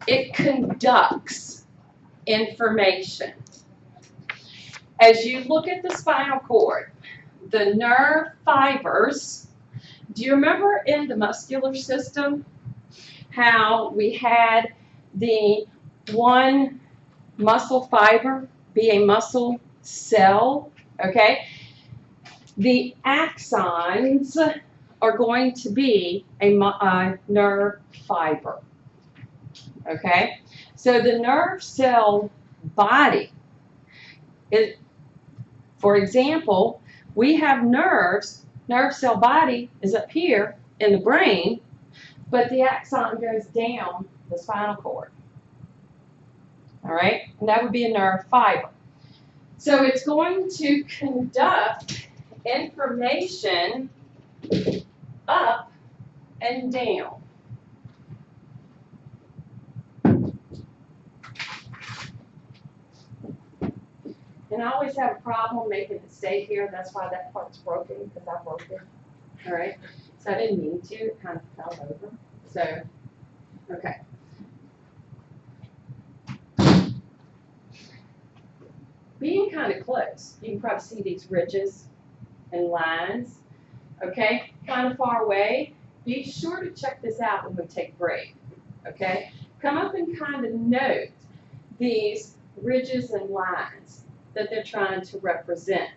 it conducts information. As you look at the spinal cord, the nerve fibers, do you remember in the muscular system how we had the one muscle fiber be a muscle cell, okay? The axons are going to be a nerve fiber, okay? So the nerve cell body, for example, we have nerves, nerve cell body is up here in the brain, but the axon goes down the spinal cord. All right, and that would be a nerve fiber. So it's going to conduct information up and down. And I always have a problem making it stay here. That's why that part's broken, because I broke it. All right, so I didn't mean to. It kind of fell over. So, okay. Being kind of close, you can probably see these ridges and lines. Okay, kind of far away. Be sure to check this out when we take a break. Okay, come up and kind of note these ridges and lines that they're trying to represent.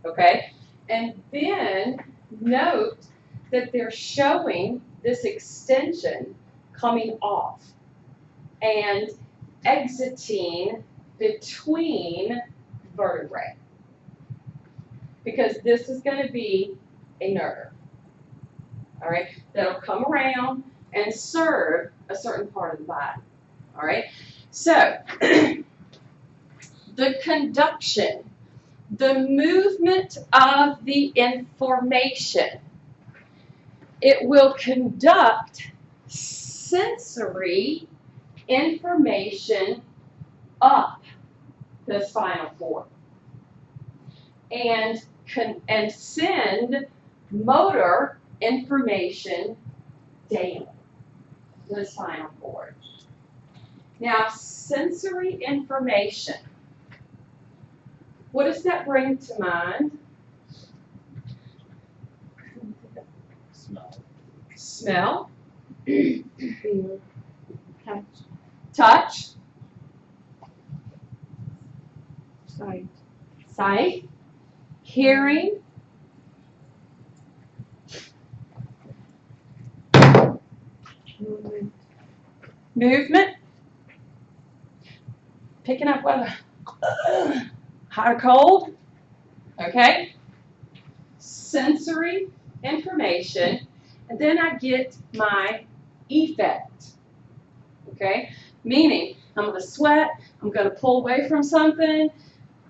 Okay, and then note that they're showing this extension coming off and exiting between vertebrae, because this is going to be a nerve, all right, that'll come around and serve a certain part of the body, all right? So, the conduction, the movement of the information, it will conduct sensory information up the spinal cord and send motor information down the spinal cord. Now, sensory information, what does that bring to mind? Smell. Touch. Sight. Hearing. Movement. Picking up whether hot or cold. Okay. Sensory information. And then I get my effect. Okay. Meaning, I'm going to sweat. I'm going to pull away from something.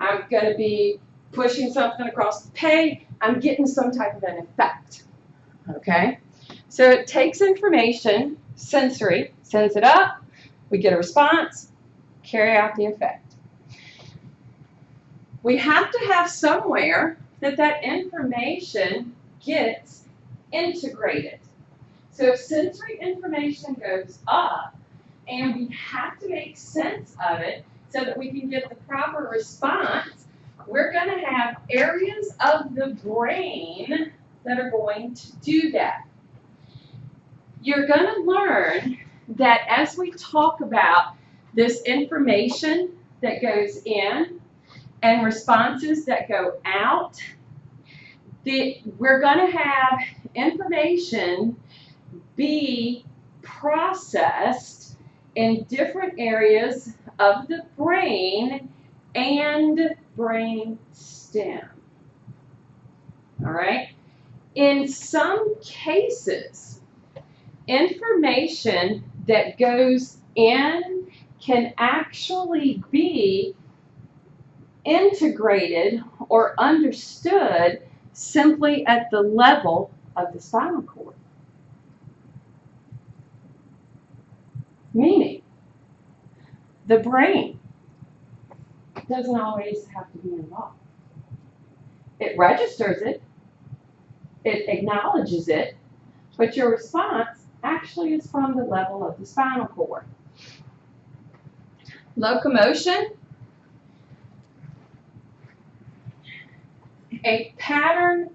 I'm going to be pushing something across the page. I'm getting some type of an effect. Okay? So it takes information, sensory, sends it up. We get a response, carry out the effect. We have to have somewhere that information gets integrated. So if sensory information goes up, and we have to make sense of it so that we can get the proper response, we're going to have areas of the brain that are going to do that. You're going to learn that as we talk about this information that goes in and responses that go out, we're going to have information be processed in different areas of the brain and brain stem. All right? In some cases, information that goes in can actually be integrated or understood simply at the level of the spinal cord. Meaning, the brain doesn't always have to be involved. It registers it, it acknowledges it, but your response actually is from the level of the spinal cord. Locomotion, a pattern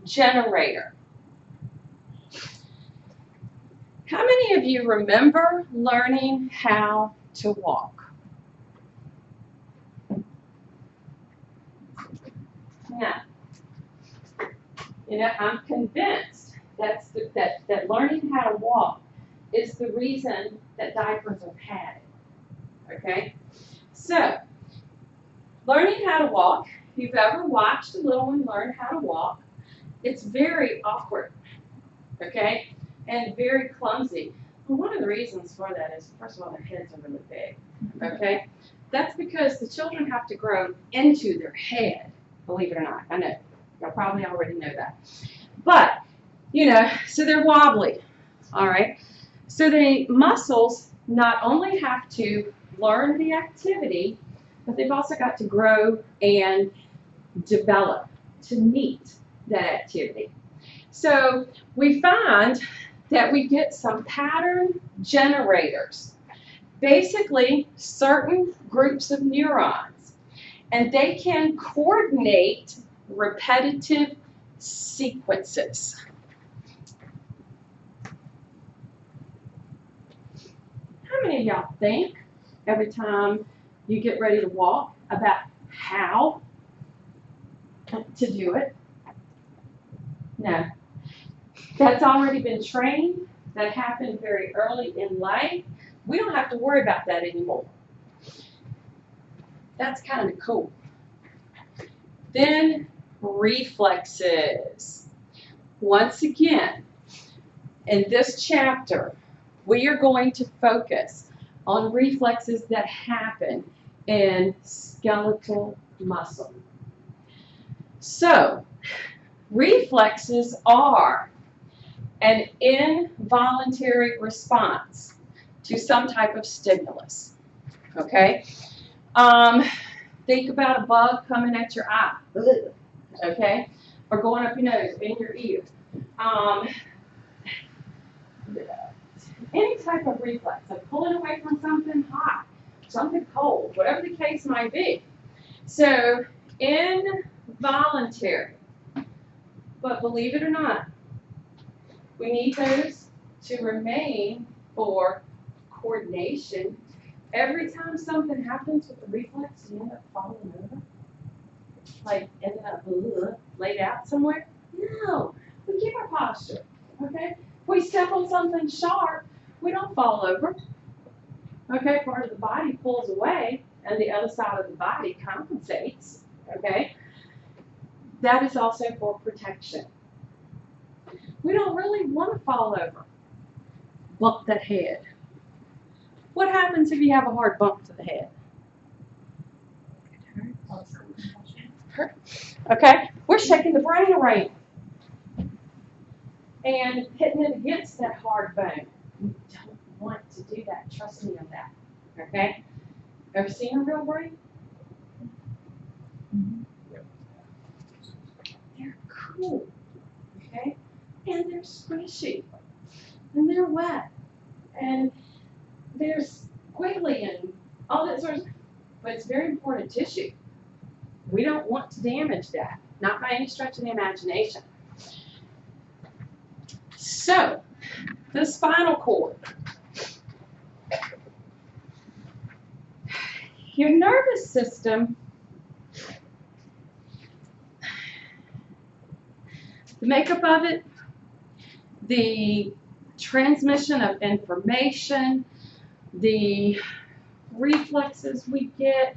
generator. How many of you remember learning how to walk? Now, you know, I'm convinced that learning how to walk is the reason that diapers are padded. Okay? So, learning how to walk, if you've ever watched a little one learn how to walk, it's very awkward. Okay? And very clumsy. Well, one of the reasons for that is, first of all, their heads are really big. Okay? That's because the children have to grow into their head, believe it or not. I know. Y'all probably already know that. But, you know, so they're wobbly. All right? So the muscles not only have to learn the activity, but they've also got to grow and develop to meet that activity. So we find that we get some pattern generators, basically certain groups of neurons, and they can coordinate repetitive sequences. How many of y'all think every time you get ready to walk about how to do it? No. That's already been trained. That happened very early in life. We don't have to worry about that anymore. That's kind of cool. Then reflexes. Once again, in this chapter, we are going to focus on reflexes that happen in skeletal muscle. So, reflexes are an involuntary response to some type of stimulus. Okay? Think about a bug coming at your eye. Okay? Or going up your nose, in your ear. Any type of reflex, like pulling away from something hot, something cold, whatever the case might be. So, involuntary. But believe it or not, we need those to remain for coordination. Every time something happens with the reflex, you end up falling over. Like ending up laid out somewhere. No, we keep our posture. Okay? If we step on something sharp, we don't fall over. Okay? Part of the body pulls away, and the other side of the body compensates. Okay? That is also for protection. We don't really want to fall over. Bump that head. What happens if you have a hard bump to the head? Hurt. Okay? We're shaking the brain around and hitting it against that hard bone. We don't want to do that. Trust me on that. Okay? Ever seen a real brain? They're cool. Okay? And they're squishy. And they're wet. And they're squiggly and all that sort of stuff. But it's very important tissue. We don't want to damage that. Not by any stretch of the imagination. So, the spinal cord. Your nervous system, the makeup of it, the transmission of information, the reflexes we get,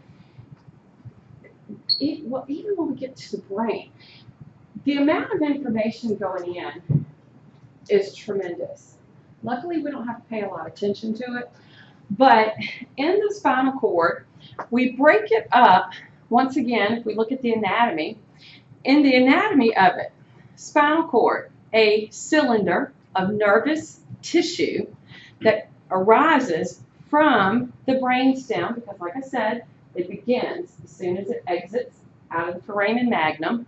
even when we get to the brain, the amount of information going in is tremendous. Luckily, we don't have to pay a lot of attention to it, but in the spinal cord, we break it up. Once again, if we look at the anatomy, in the anatomy of it, spinal cord, a cylinder of nervous tissue that arises from the brainstem, because like I said, it begins as soon as it exits out of the foramen magnum.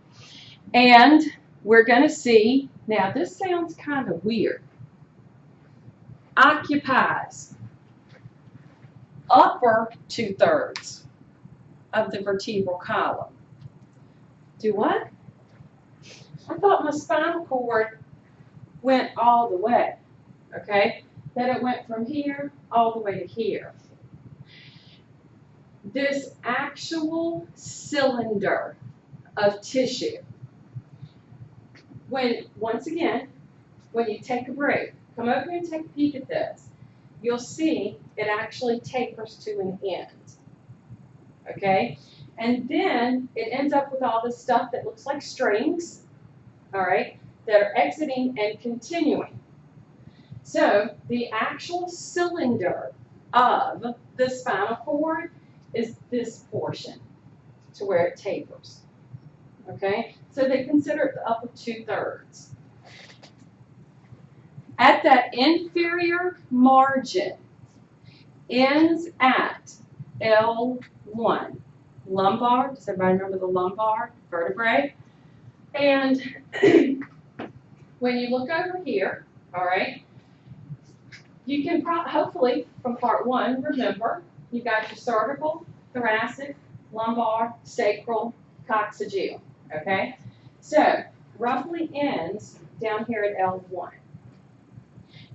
And we're going to see, now this sounds kind of weird, occupies upper 2/3 of the vertebral column. Do what? I thought my spinal cord went all the way, okay? That it went from here all the way to here. This actual cylinder of tissue, once again, when you take a break, come over here and take a peek at this, you'll see it actually tapers to an end, okay? And then it ends up with all this stuff that looks like strings, all right, that are exiting and continuing. So the actual cylinder of the spinal cord is this portion to where it tapers, okay? So they consider it the upper 2/3. At that inferior margin ends at L1. Lumbar, does everybody remember the lumbar vertebrae? And when you look over here, all right, you can hopefully from part 1 remember you got your cervical, thoracic, lumbar, sacral, coccygeal, okay? So roughly ends down here at L1.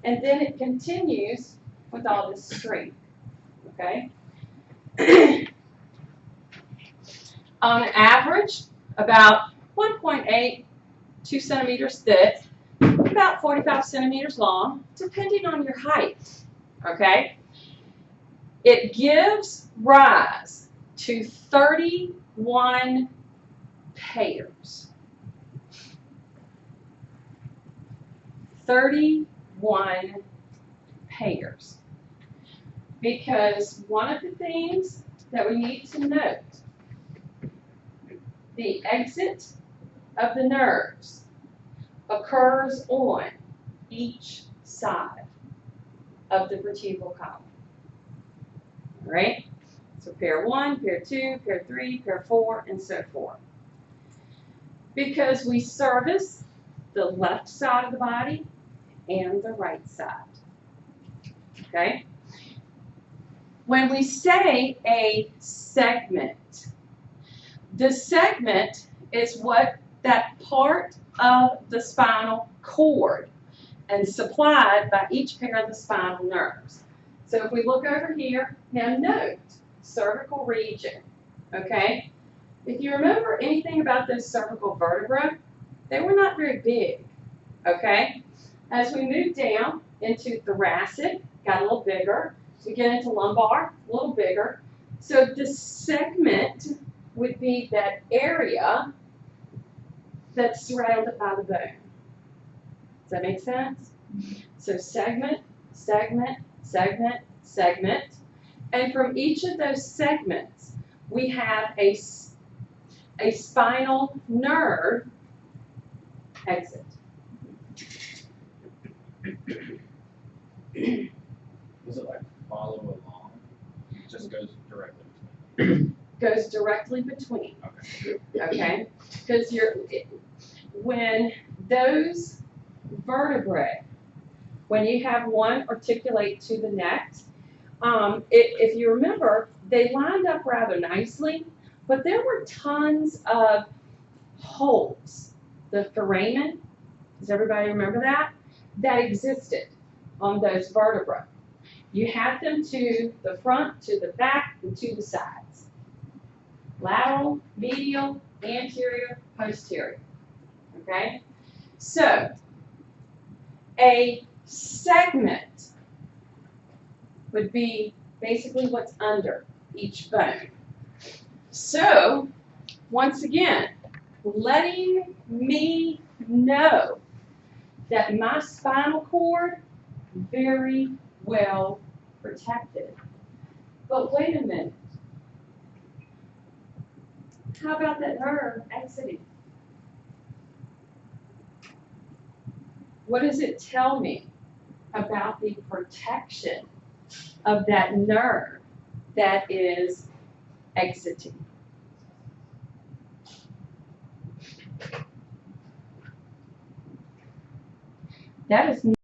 And then it continues with all this strength, okay? On average, about 1.8, 2 centimeters thick, about 45 centimeters long, depending on your height, okay? It gives rise to 31 pairs. 31 pairs. Because one of the things that we need to note, the exit of the nerves occurs on each side of the vertebral column. All right? So pair 1, pair 2, pair 3, pair 4, and so forth. Because we service the left side of the body and the right side. Okay? When we say a segment, the segment is what that part of the spinal cord and supplied by each pair of the spinal nerves. So if we look over here, now note cervical region, okay? If you remember anything about those cervical vertebrae, they were not very big, okay? As we move down into thoracic, got a little bigger. We get into lumbar, a little bigger. So the segment would be that area that's surrounded by the bone. Does that make sense? So segment, segment, segment, segment. And from each of those segments, we have a spinal nerve exit. Does it like follow along? It just goes directly between. Goes directly between. Okay. Okay? Because when those vertebrae, when you have one articulate to the next, if you remember, they lined up rather nicely, but there were tons of holes. The foramen, does everybody remember that? That existed on those vertebrae. You had them to the front, to the back, and to the sides. Lateral, medial, anterior, posterior. Okay? So, a segment would be basically what's under each bone. So, once again, letting me know that my spinal cord very well protected. But wait a minute. How about that nerve exiting? What does it tell me about the protection of that nerve that is exiting? That is